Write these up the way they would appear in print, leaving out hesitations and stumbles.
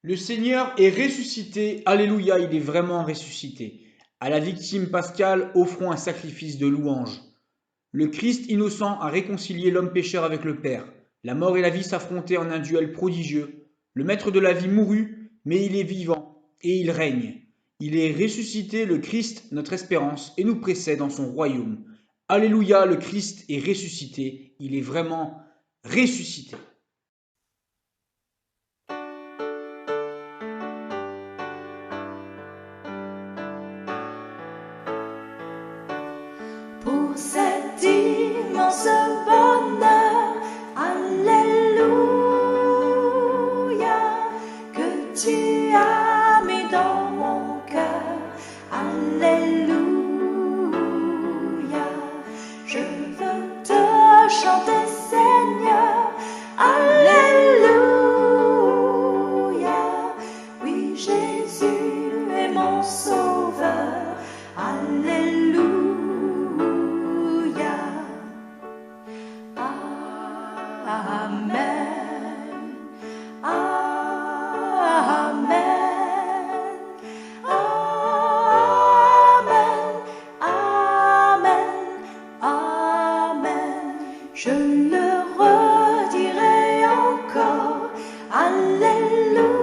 Le Seigneur est ressuscité, alléluia, il est vraiment ressuscité. À la victime pascale, offrons un sacrifice de louange. Le Christ innocent a réconcilié l'homme pécheur avec le Père. La mort et la vie s'affrontaient en un duel prodigieux. Le maître de la vie mourut, mais il est vivant et il règne. Il est ressuscité, le Christ, notre espérance, et nous précède dans son royaume. Alléluia, le Christ est ressuscité, il est vraiment ressuscité. Pour cet immense bonheur, alléluia, que tu as mis dans mon cœur, alléluia, je veux te chanter, Seigneur, alléluia, oui, Jésus est mon sauveur, alléluia. Amen. Amen. Amen. Amen. Amen. Je le redirai encore. Alléluia.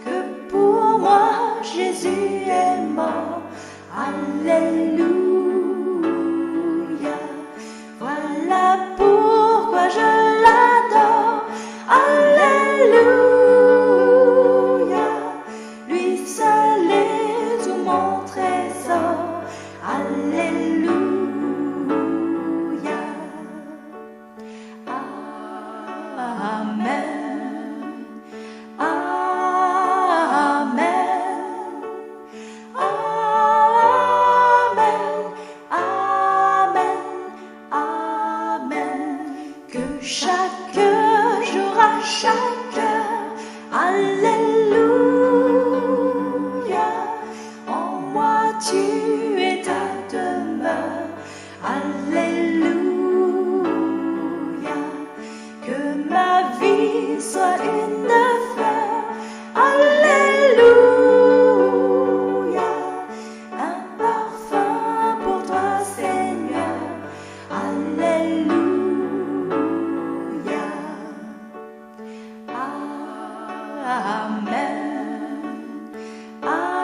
Que pour moi Jésus est mort. Alléluia. Voilà pourquoi je l'adore. Alléluia. Lui seul est tout mon trésor. Alléluia. Amen. Amen. Amen. Amen. Amen. Que chaque jour à chaque heure, alléluia, en moi tu es ta demeure, alléluia, que ma vie soit une fleur, alléluia, un parfum pour toi Seigneur, alléluia. Amen. Amen. Amen.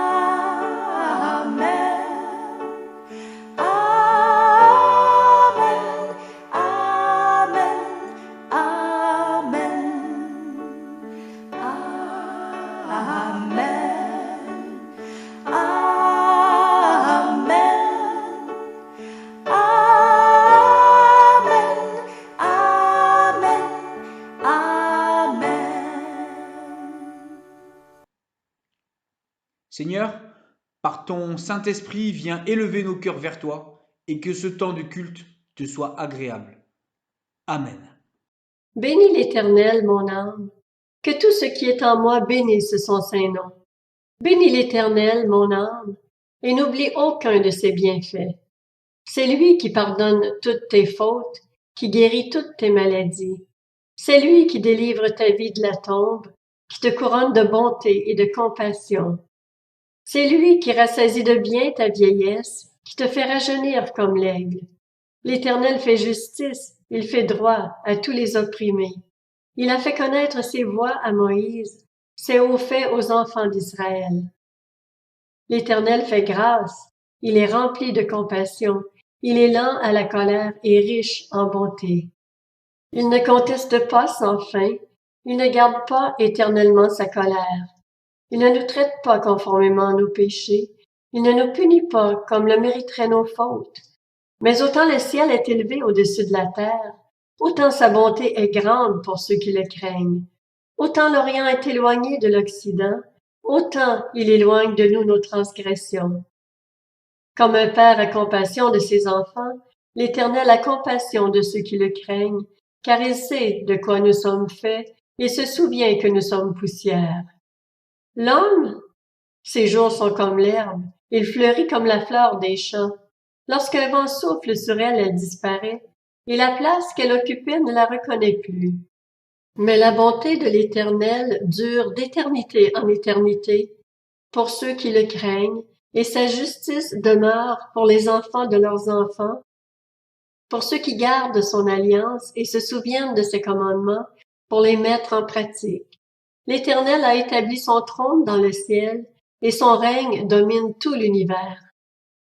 Amen. Amen. Amen. Amen. Amen. Amen. Amen. Seigneur, par ton Saint-Esprit, viens élever nos cœurs vers toi et que ce temps de culte te soit agréable. Amen. Bénis l'Éternel, mon âme. Que tout ce qui est en moi bénisse son saint nom. Bénis l'Éternel, mon âme, et n'oublie aucun de ses bienfaits. C'est lui qui pardonne toutes tes fautes, qui guérit toutes tes maladies. C'est lui qui délivre ta vie de la tombe, qui te couronne de bonté et de compassion. C'est lui qui rassasie de bien ta vieillesse, qui te fait rajeunir comme l'aigle. L'Éternel fait justice, il fait droit à tous les opprimés. Il a fait connaître ses voies à Moïse, ses hauts faits aux enfants d'Israël. L'Éternel fait grâce, il est rempli de compassion, il est lent à la colère et riche en bonté. Il ne conteste pas sans fin, il ne garde pas éternellement sa colère. Il ne nous traite pas conformément à nos péchés, il ne nous punit pas comme le mériteraient nos fautes. Mais autant le ciel est élevé au-dessus de la terre, autant sa bonté est grande pour ceux qui le craignent. Autant l'Orient est éloigné de l'Occident, autant il éloigne de nous nos transgressions. Comme un père a compassion de ses enfants, l'Éternel a compassion de ceux qui le craignent, car il sait de quoi nous sommes faits et se souvient que nous sommes poussière. L'homme, ses jours sont comme l'herbe, il fleurit comme la fleur des champs. Lorsqu'un vent souffle sur elle, elle disparaît, et la place qu'elle occupait ne la reconnaît plus. Mais la bonté de l'Éternel dure d'éternité en éternité pour ceux qui le craignent, et sa justice demeure pour les enfants de leurs enfants, pour ceux qui gardent son alliance et se souviennent de ses commandements pour les mettre en pratique. L'Éternel a établi son trône dans le ciel, et son règne domine tout l'univers.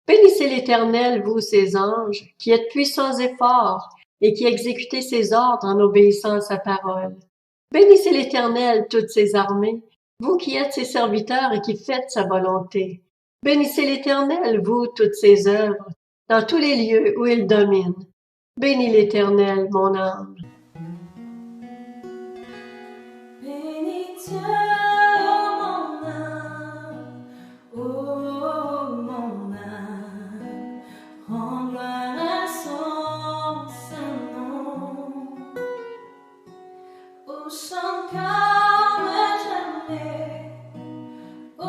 Bénissez l'Éternel, vous ses anges, qui êtes puissants et forts, et qui exécutez ses ordres en obéissant à sa parole. Bénissez l'Éternel, toutes ses armées, vous qui êtes ses serviteurs et qui faites sa volonté. Bénissez l'Éternel, vous toutes ses œuvres, dans tous les lieux où il domine. Bénis l'Éternel, mon âme. Bénis Dieu, mon âme, oh mon âme, rends gloire à son saint nom. Où son calme jamais, oh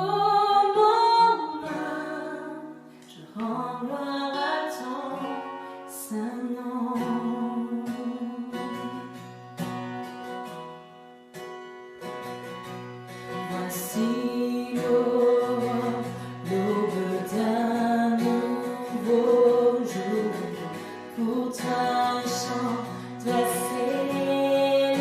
mon âme, je rends gloire à ton saint nom. Voici l'aube d'un nouveau jour, pour toi un chant doit s'élever,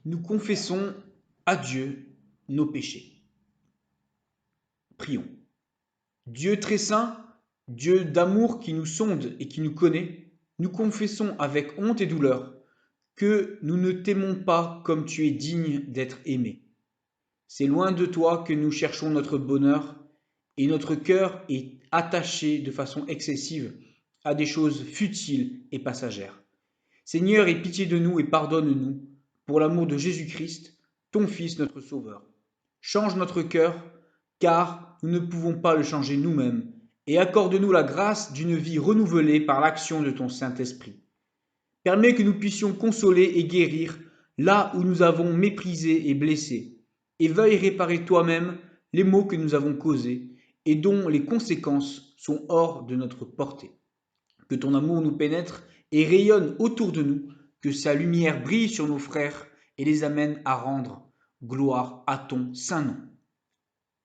nous confessons à Dieu nos péchés. Prions. Dieu très saint, Dieu d'amour qui nous sonde et qui nous connaît, nous confessons avec honte et douleur que nous ne t'aimons pas comme tu es digne d'être aimé. C'est loin de toi que nous cherchons notre bonheur et notre cœur est attaché de façon excessive à des choses futiles et passagères. Seigneur, aie pitié de nous et pardonne-nous pour l'amour de Jésus-Christ, ton Fils, notre Sauveur. Change notre cœur, car nous ne pouvons pas le changer nous-mêmes, et accorde-nous la grâce d'une vie renouvelée par l'action de ton Saint-Esprit. Permets que nous puissions consoler et guérir là où nous avons méprisé et blessé, et veuille réparer toi-même les maux que nous avons causés et dont les conséquences sont hors de notre portée. Que ton amour nous pénètre et rayonne autour de nous, que sa lumière brille sur nos frères et les amène à rendre gloire à ton saint nom.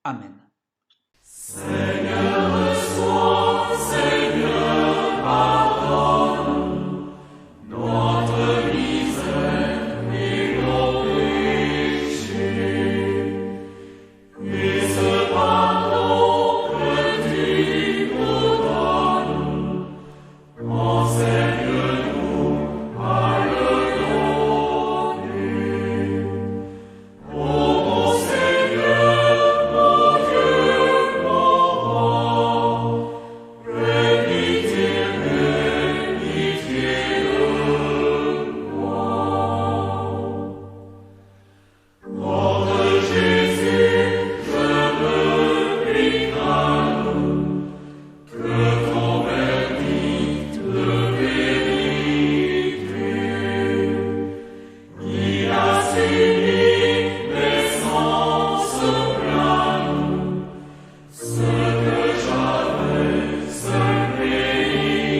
Amen. Seigneur, reçois, Seigneur, pardonne notre misère et nos péchés. Et ce pardon que tu nous donnes, enseigne-nous à le donner. Ô mon Seigneur, mon Dieu, mon roi, aie pitié de moi. Ô Jésus, je me prie calme, que ton verdict de vérité, il a suivi mes sens blâme, ce que j'avais seul mérité.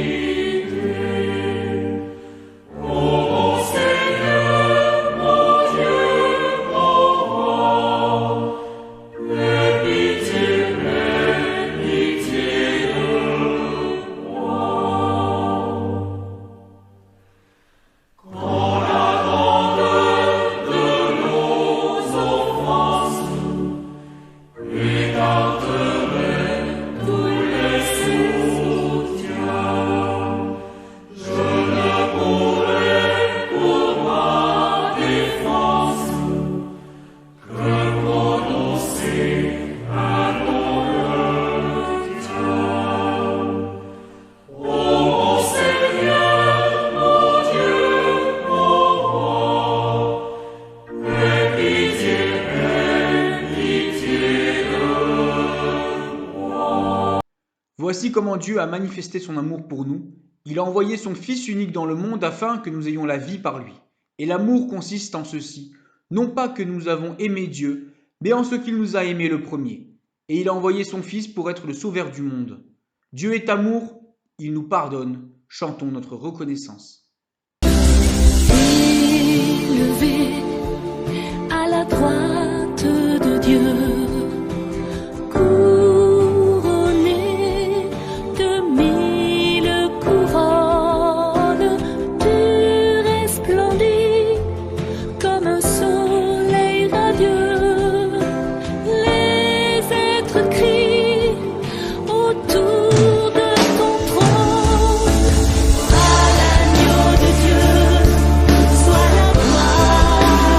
Ô mon Seigneur, mon Dieu, mon roi, aie pitié de moi. Quand la grandeur de nos offenses écarterait tous les soutiens, je ne pourrais pour ma défense que prononcer un nom le tien. Ô mon Seigneur, mon Dieu, mon roi, aie pitié de moi. Voici comment Dieu a manifesté son amour pour nous. Il a envoyé son Fils unique dans le monde afin que nous ayons la vie par lui. Et l'amour consiste en ceci, non pas que nous avons aimé Dieu, mais en ce qu'il nous a aimés le premier. Et il a envoyé son Fils pour être le sauveur du monde. Dieu est amour, il nous pardonne. Chantons notre reconnaissance. Élevé à la droite de Dieu, couronné de 1000 couronnes, tu resplendis comme un soleil radieux. Les êtres crient autour de ton trône. À l'agneau de Dieu, soit la gloire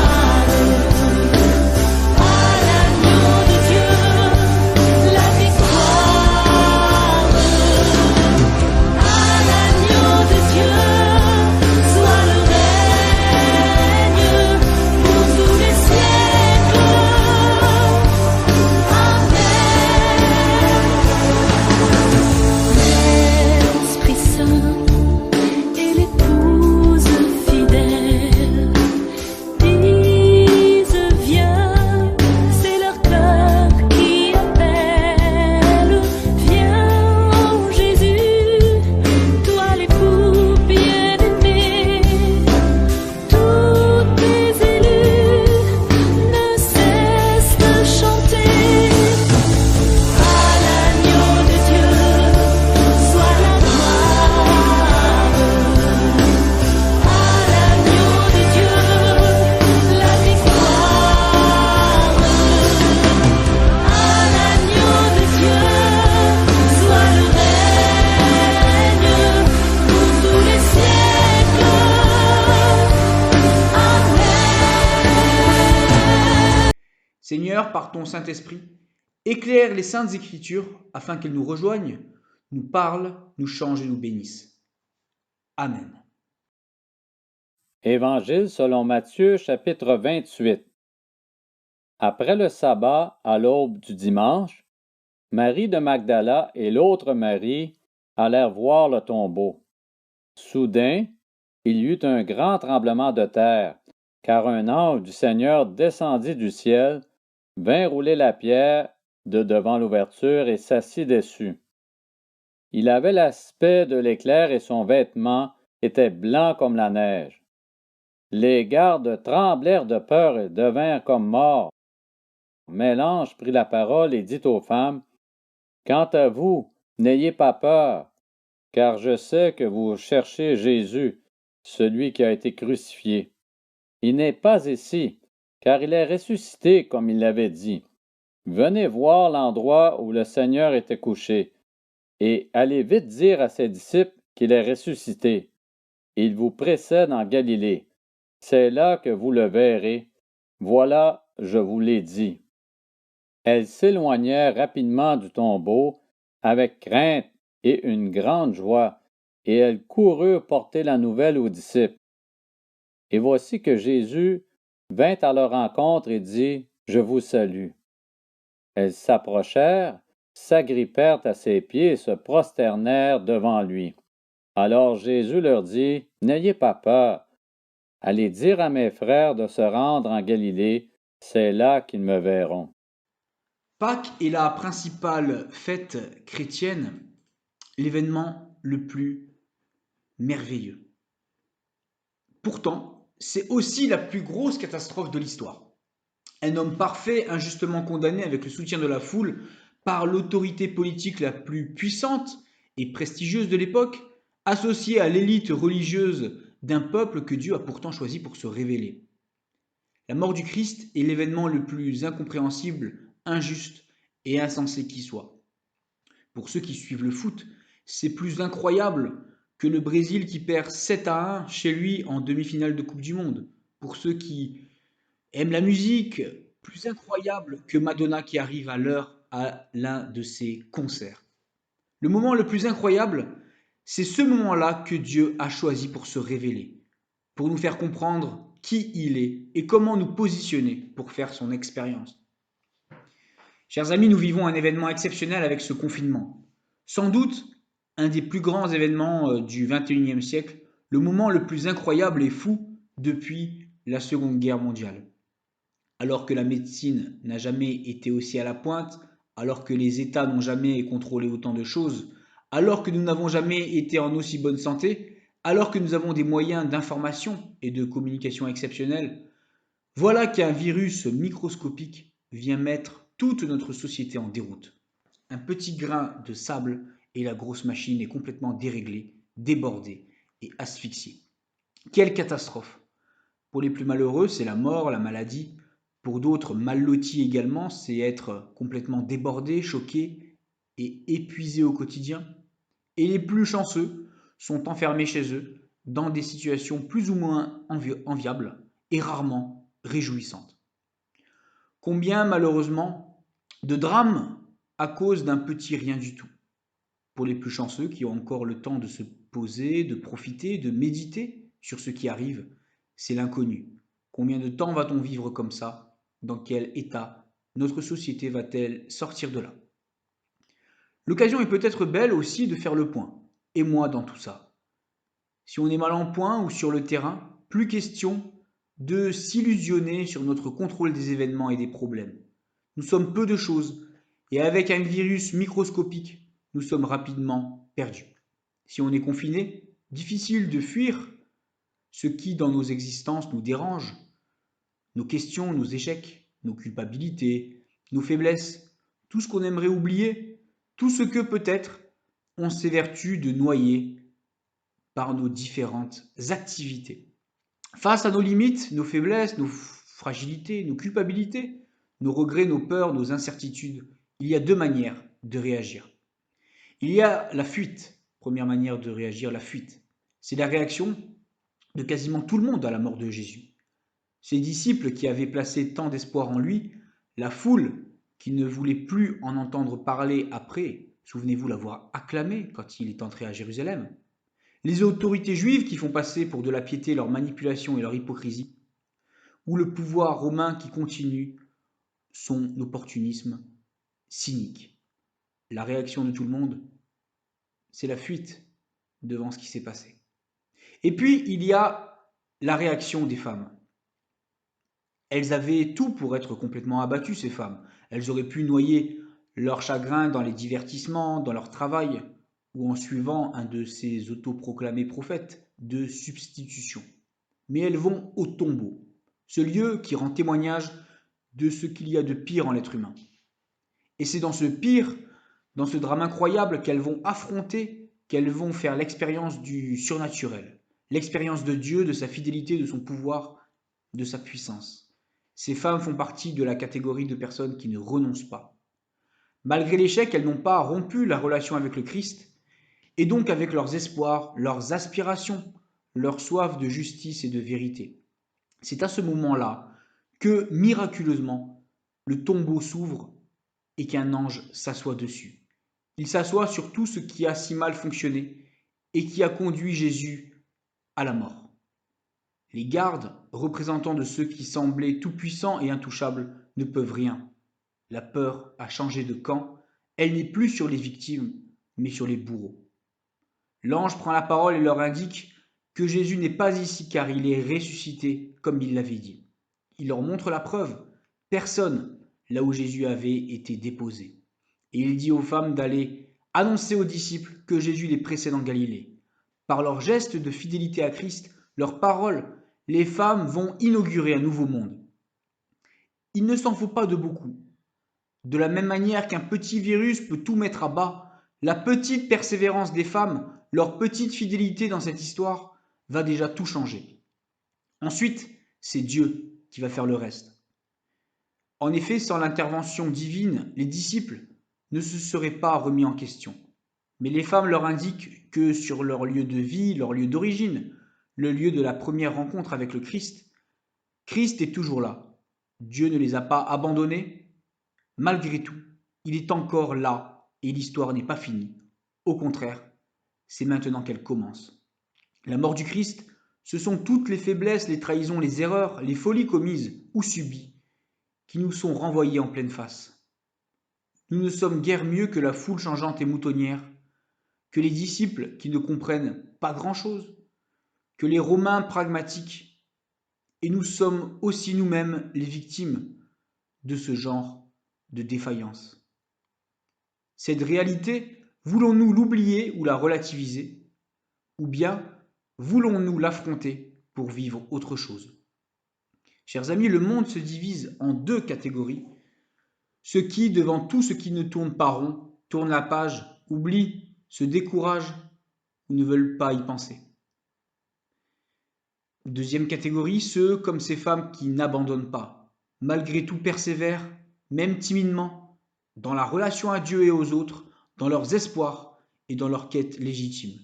Seigneur, par ton Saint-Esprit, éclaire les saintes Écritures afin qu'elles nous rejoignent, nous parlent, nous changent et nous bénissent. Amen. Évangile selon Matthieu, chapitre 28. Après le sabbat, à l'aube du dimanche, Marie de Magdala et l'autre Marie allèrent voir le tombeau. Soudain, il y eut un grand tremblement de terre, car un ange du Seigneur descendit du ciel, vint rouler la pierre de devant l'ouverture et s'assit dessus. Il avait l'aspect de l'éclair et son vêtement était blanc comme la neige. Les gardes tremblèrent de peur et devinrent comme morts. Mais l'ange prit la parole et dit aux femmes, « Quant à vous, n'ayez pas peur, car je sais que vous cherchez Jésus, celui qui a été crucifié. Il n'est pas ici, car il est ressuscité comme il l'avait dit. Venez voir l'endroit où le Seigneur était couché, et allez vite dire à ses disciples qu'il est ressuscité. Il vous précède en Galilée. C'est là que vous le verrez. Voilà, je vous l'ai dit. » Elles s'éloignèrent rapidement du tombeau, avec crainte et une grande joie, et elles coururent porter la nouvelle aux disciples. Et voici que Jésus vint à leur rencontre et dit, « Je vous salue. » Elles s'approchèrent, s'agrippèrent à ses pieds et se prosternèrent devant lui. Alors Jésus leur dit, « N'ayez pas peur. Allez dire à mes frères de se rendre en Galilée, c'est là qu'ils me verront. » Pâques est la principale fête chrétienne, l'événement le plus merveilleux. Pourtant, c'est aussi la plus grosse catastrophe de l'histoire. Un homme parfait, injustement condamné avec le soutien de la foule par l'autorité politique la plus puissante et prestigieuse de l'époque, associé à l'élite religieuse d'un peuple que Dieu a pourtant choisi pour se révéler. La mort du Christ est l'événement le plus incompréhensible, injuste et insensé qui soit. Pour ceux qui suivent le foot, c'est plus incroyable que le Brésil qui perd 7-1 chez lui en demi-finale de Coupe du Monde. Pour ceux qui aiment la musique, plus incroyable que Madonna qui arrive à l'heure à l'un de ses concerts. Le moment le plus incroyable, c'est ce moment-là que Dieu a choisi pour se révéler, pour nous faire comprendre qui il est et comment nous positionner pour faire son expérience. Chers amis, nous vivons un événement exceptionnel avec ce confinement. Sans doute un des plus grands événements du XXIe siècle, le moment le plus incroyable et fou depuis la Seconde Guerre mondiale. Alors que la médecine n'a jamais été aussi à la pointe, alors que les États n'ont jamais contrôlé autant de choses, alors que nous n'avons jamais été en aussi bonne santé, alors que nous avons des moyens d'information et de communication exceptionnels, voilà qu'un virus microscopique vient mettre toute notre société en déroute. Un petit grain de sable et la grosse machine est complètement déréglée, débordée et asphyxiée. Quelle catastrophe! Pour les plus malheureux, c'est la mort, la maladie. Pour d'autres, mal lotis également, c'est être complètement débordé, choqué et épuisé au quotidien. Et les plus chanceux sont enfermés chez eux dans des situations plus ou moins enviables et rarement réjouissantes. Combien, malheureusement, de drames à cause d'un petit rien du tout. Pour les plus chanceux qui ont encore le temps de se poser, de profiter, de méditer sur ce qui arrive, c'est l'inconnu. Combien de temps va-t-on vivre comme ça? Dans quel état notre société va-t-elle sortir de là? L'occasion est peut-être belle aussi de faire le point. Et moi dans tout ça? Si on est mal en point ou sur le terrain, plus question de s'illusionner sur notre contrôle des événements et des problèmes. Nous sommes peu de choses, et avec un virus microscopique, nous sommes rapidement perdus. Si on est confiné, difficile de fuir ce qui dans nos existences nous dérange, nos questions, nos échecs, nos culpabilités, nos faiblesses, tout ce qu'on aimerait oublier, tout ce que peut-être on s'évertue de noyer par nos différentes activités. Face à nos limites, nos faiblesses, nos fragilités, nos culpabilités, nos regrets, nos peurs, nos incertitudes, il y a deux manières de réagir. Il y a la fuite, première manière de réagir, la fuite. C'est la réaction de quasiment tout le monde à la mort de Jésus. Ses disciples qui avaient placé tant d'espoir en lui La foule, qui ne voulait plus en entendre parler après, souvenez-vous l'avoir acclamé quand il est entré à Jérusalem. Les autorités juives qui font passer pour de la piété leur manipulation et leur hypocrisie, ou le pouvoir romain qui continue son opportunisme cynique. La réaction de tout le monde, c'est la fuite devant ce qui s'est passé. Et puis, il y a la réaction des femmes. Elles avaient tout pour être complètement abattues, ces femmes. Elles auraient pu noyer leur chagrin dans les divertissements, dans leur travail, ou en suivant un de ces autoproclamés prophètes de substitution. Mais elles vont au tombeau, ce lieu qui rend témoignage de ce qu'il y a de pire en l'être humain. Et c'est dans ce pire, dans ce drame incroyable qu'elles vont affronter, qu'elles vont faire l'expérience du surnaturel, l'expérience de Dieu, de sa fidélité, de son pouvoir, de sa puissance. Ces femmes font partie de la catégorie de personnes qui ne renoncent pas. Malgré l'échec, elles n'ont pas rompu la relation avec le Christ, et donc avec leurs espoirs, leurs aspirations, leur soif de justice et de vérité. C'est à ce moment-là que, miraculeusement, le tombeau s'ouvre et qu'un ange s'assoit dessus. Il s'assoit sur tout ce qui a si mal fonctionné et qui a conduit Jésus à la mort. Les gardes, représentants de ceux qui semblaient tout-puissants et intouchables, ne peuvent rien. La peur a changé de camp, elle n'est plus sur les victimes, mais sur les bourreaux. L'ange prend la parole et leur indique que Jésus n'est pas ici car il est ressuscité comme il l'avait dit. Il leur montre la preuve, personne là où Jésus avait été déposé. Et il dit aux femmes d'aller annoncer aux disciples que Jésus les précède en Galilée. Par leur geste de fidélité à Christ, leurs paroles, les femmes vont inaugurer un nouveau monde. Il ne s'en faut pas de beaucoup. De la même manière qu'un petit virus peut tout mettre à bas, la petite persévérance des femmes, leur petite fidélité dans cette histoire, va déjà tout changer. Ensuite, c'est Dieu qui va faire le reste. En effet, sans l'intervention divine, les disciples ne se seraient pas remis en question. Mais les femmes leur indiquent que sur leur lieu de vie, leur lieu d'origine, le lieu de la première rencontre avec le Christ, Christ est toujours là. Dieu ne les a pas abandonnés. Malgré tout, il est encore là et l'histoire n'est pas finie. Au contraire, c'est maintenant qu'elle commence. La mort du Christ, ce sont toutes les faiblesses, les trahisons, les erreurs, les folies commises ou subies qui nous sont renvoyées en pleine face. Nous ne sommes guère mieux que la foule changeante et moutonnière, que les disciples qui ne comprennent pas grand-chose, que les Romains pragmatiques, et nous sommes aussi nous-mêmes les victimes de ce genre de défaillance. Cette réalité, voulons-nous l'oublier ou la relativiser, ou bien voulons-nous l'affronter pour vivre autre chose? Chers amis, le monde se divise en deux catégories. Ceux qui, devant tout ce qui ne tourne pas rond, tournent la page, oublient, se découragent ou ne veulent pas y penser. Deuxième catégorie, ceux comme ces femmes qui n'abandonnent pas, malgré tout persévèrent, même timidement, dans la relation à Dieu et aux autres, dans leurs espoirs et dans leur quête légitime.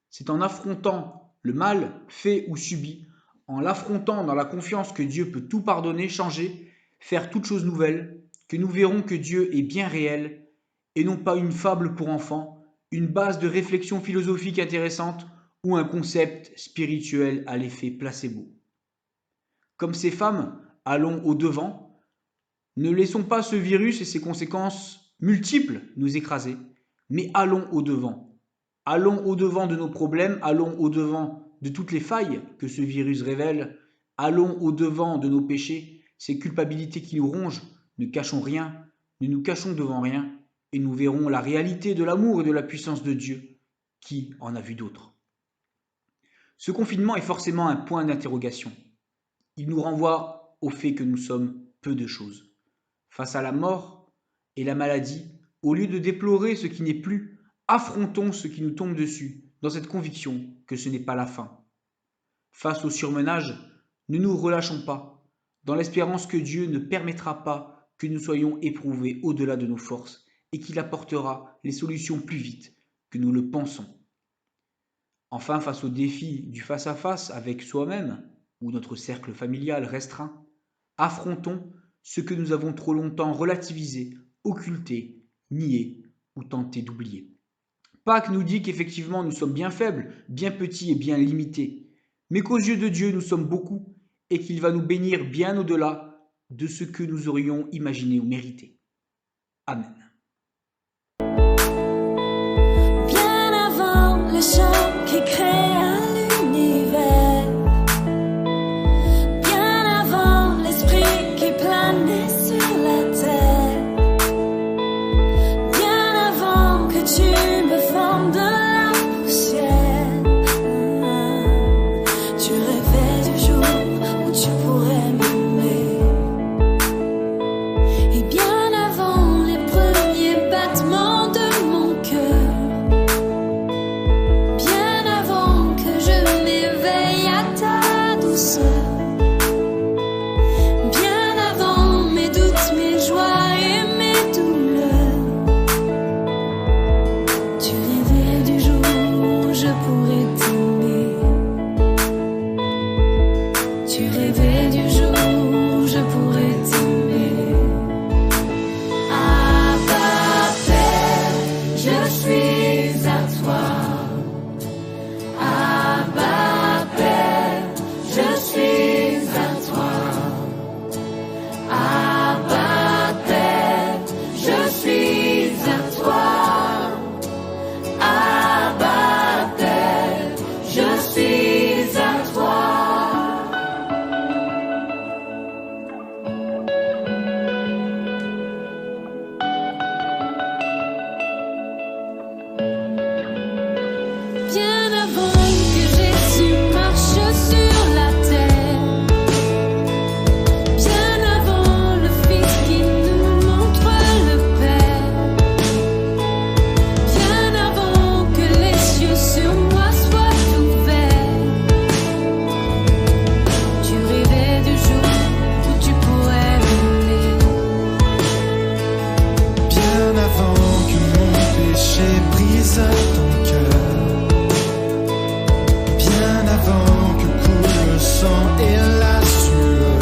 C'est en affrontant le mal fait ou subi, en l'affrontant dans la confiance que Dieu peut tout pardonner, changer, faire toute chose nouvelle, que nous verrons que Dieu est bien réel et non pas une fable pour enfants, une base de réflexion philosophique intéressante ou un concept spirituel à l'effet placebo. Comme ces femmes, allons au-devant, ne laissons pas ce virus et ses conséquences multiples nous écraser, mais allons au-devant. Allons au-devant de nos problèmes, allons au-devant de toutes les failles que ce virus révèle, allons au-devant de nos péchés, ces culpabilités qui nous rongent, ne cachons rien, ne nous cachons devant rien, et nous verrons la réalité de l'amour et de la puissance de Dieu, qui en a vu d'autres. Ce confinement est forcément un point d'interrogation. Il nous renvoie au fait que nous sommes peu de choses. Face à la mort et la maladie, au lieu de déplorer ce qui n'est plus, affrontons ce qui nous tombe dessus, dans cette conviction que ce n'est pas la fin. Face au surmenage, ne nous relâchons pas, dans l'espérance que Dieu ne permettra pas que nous soyons éprouvés au-delà de nos forces et qu'il apportera les solutions plus vite que nous le pensons. Enfin, face au défi du face-à-face avec soi-même ou notre cercle familial restreint, affrontons ce que nous avons trop longtemps relativisé, occulté, nié ou tenté d'oublier. Pâques nous dit qu'effectivement nous sommes bien faibles, bien petits et bien limités, mais qu'aux yeux de Dieu nous sommes beaucoup et qu'il va nous bénir bien au-delà de ce que nous aurions imaginé ou mérité. Amen. Bien avant le chant qui créa l'univers, bien avant l'esprit qui planait sur la terre, bien avant que tu me formes de la poussière, tu rêvais du jour où tu pourrais m'aimer. Et bien avant les premiers battements de mon cœur, bien avant que je m'éveille à ta douceur, bien avant mes doutes, mes joies et mes douleurs, tu rêvais du jour où je pourrais t'aimer. Tu rêvais du jour où je pourrais t'aimer. Abba Père, je suis à toi. Abba Père, je suis à toi. Abba Père, je suis à toi. Abba Père, je suis à toi. Bien avant que Jésus marche sur la terre, bien avant le Fils qui nous montre le Père, bien avant que les cieux sur moi soient ouverts, tu rêvais du jour où tu pourrais m'aimer. Bien avant que mon péché brise ton cœur, bien avant que coule le sang et la sueur,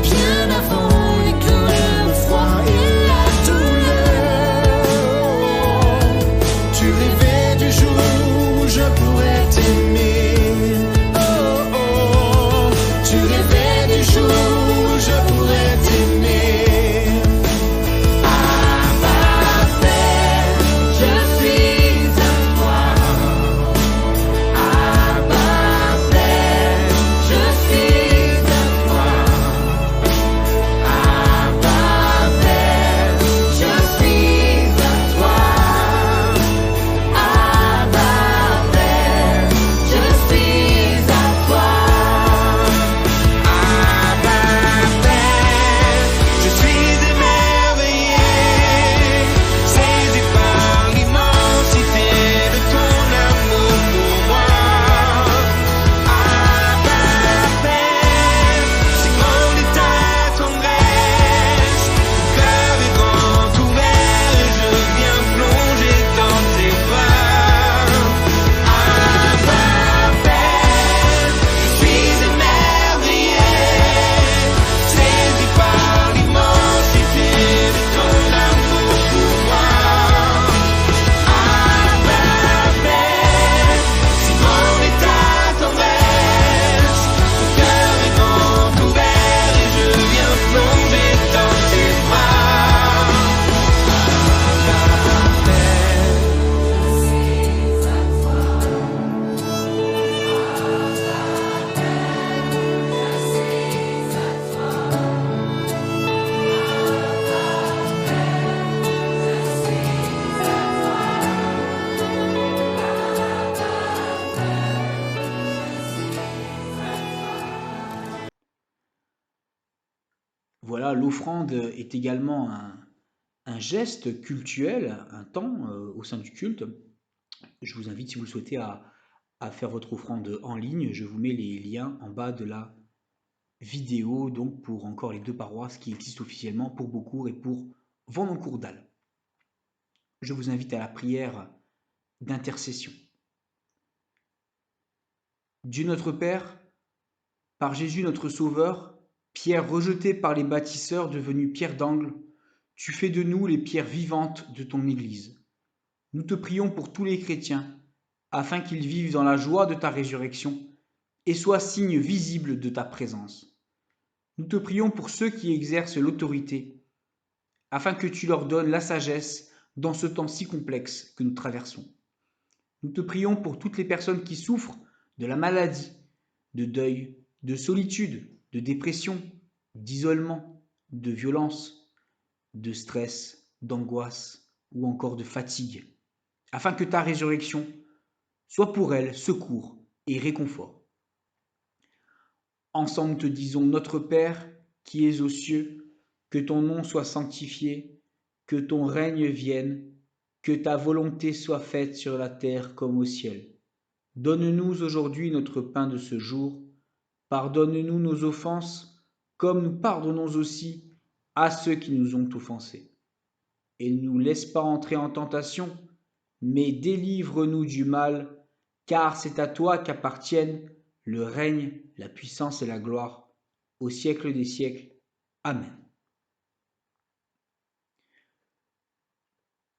bien avant les clous, le froid et la douleur, tu rêvais du jour où je pourrais t'aimer. Oh, oh, tu rêvais du jour où je pourrais t'aimer. Abba Père, je suis à toi. Abba Père, je suis à toi. Abba Père, je suis à toi. Abba Père, je suis à toi. Abba Père, je suis émerveillé, saisi par l'immensité de ton amour pour moi. Abba Père, si grande est ta tendresse, mon cœur est grand ouvert et je viens plonger dans tes bras. Abba Père, je suis émerveillé, saisi par l'immensité de ton amour pour moi. Abba Père, si grande est ta tendresse, mon cœur est grand ouvert et je viens plonger dans tes bras. Abba Père. Voilà, l'offrande est également un geste cultuel, un temps au sein du culte. Je vous invite, si vous le souhaitez, à faire votre offrande en ligne. Je vous mets les liens en bas de la vidéo, donc pour encore les deux paroisses qui existent officiellement, pour Beaucourt et pour Vendôme-Courdal. Je vous invite à la prière d'intercession. Dieu notre Père, par Jésus notre Sauveur, Pierre rejetée par les bâtisseurs, devenue pierre d'angle, tu fais de nous les pierres vivantes de ton Église. Nous te prions pour tous les chrétiens, afin qu'ils vivent dans la joie de ta résurrection et soient signe visible de ta présence. Nous te prions pour ceux qui exercent l'autorité, afin que tu leur donnes la sagesse dans ce temps si complexe que nous traversons. Nous te prions pour toutes les personnes qui souffrent de la maladie, de deuil, de solitude, de dépression, d'isolement, de violence, de stress, d'angoisse ou encore de fatigue, afin que ta résurrection soit pour elles secours et réconfort. Ensemble te disons, notre Père qui es aux cieux, que ton nom soit sanctifié, que ton règne vienne, que ta volonté soit faite sur la terre comme au ciel. Donne-nous aujourd'hui notre pain de ce jour. Pardonne-nous nos offenses, comme nous pardonnons aussi à ceux qui nous ont offensés. Et ne nous laisse pas entrer en tentation, mais délivre-nous du mal, car c'est à toi qu'appartiennent le règne, la puissance et la gloire, au siècle des siècles. Amen.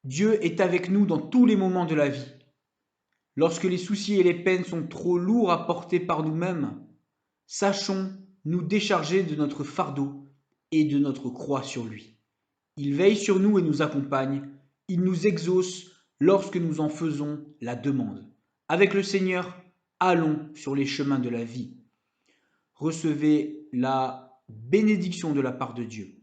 Dieu est avec nous dans tous les moments de la vie. Lorsque les soucis et les peines sont trop lourds à porter par nous-mêmes, sachons nous décharger de notre fardeau et de notre croix sur lui. Il veille sur nous et nous accompagne. Il nous exauce lorsque nous en faisons la demande. Avec le Seigneur, allons sur les chemins de la vie. Recevez la bénédiction de la part de Dieu.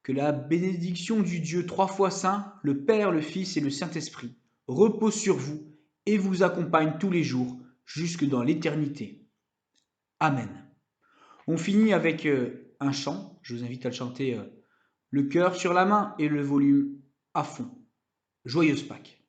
Que la bénédiction du Dieu trois fois saint, le Père, le Fils et le Saint-Esprit, repose sur vous et vous accompagne tous les jours jusque dans l'éternité. Amen. On finit avec un chant. Je vous invite à le chanter le cœur sur la main et le volume à fond. Joyeuse Pâques.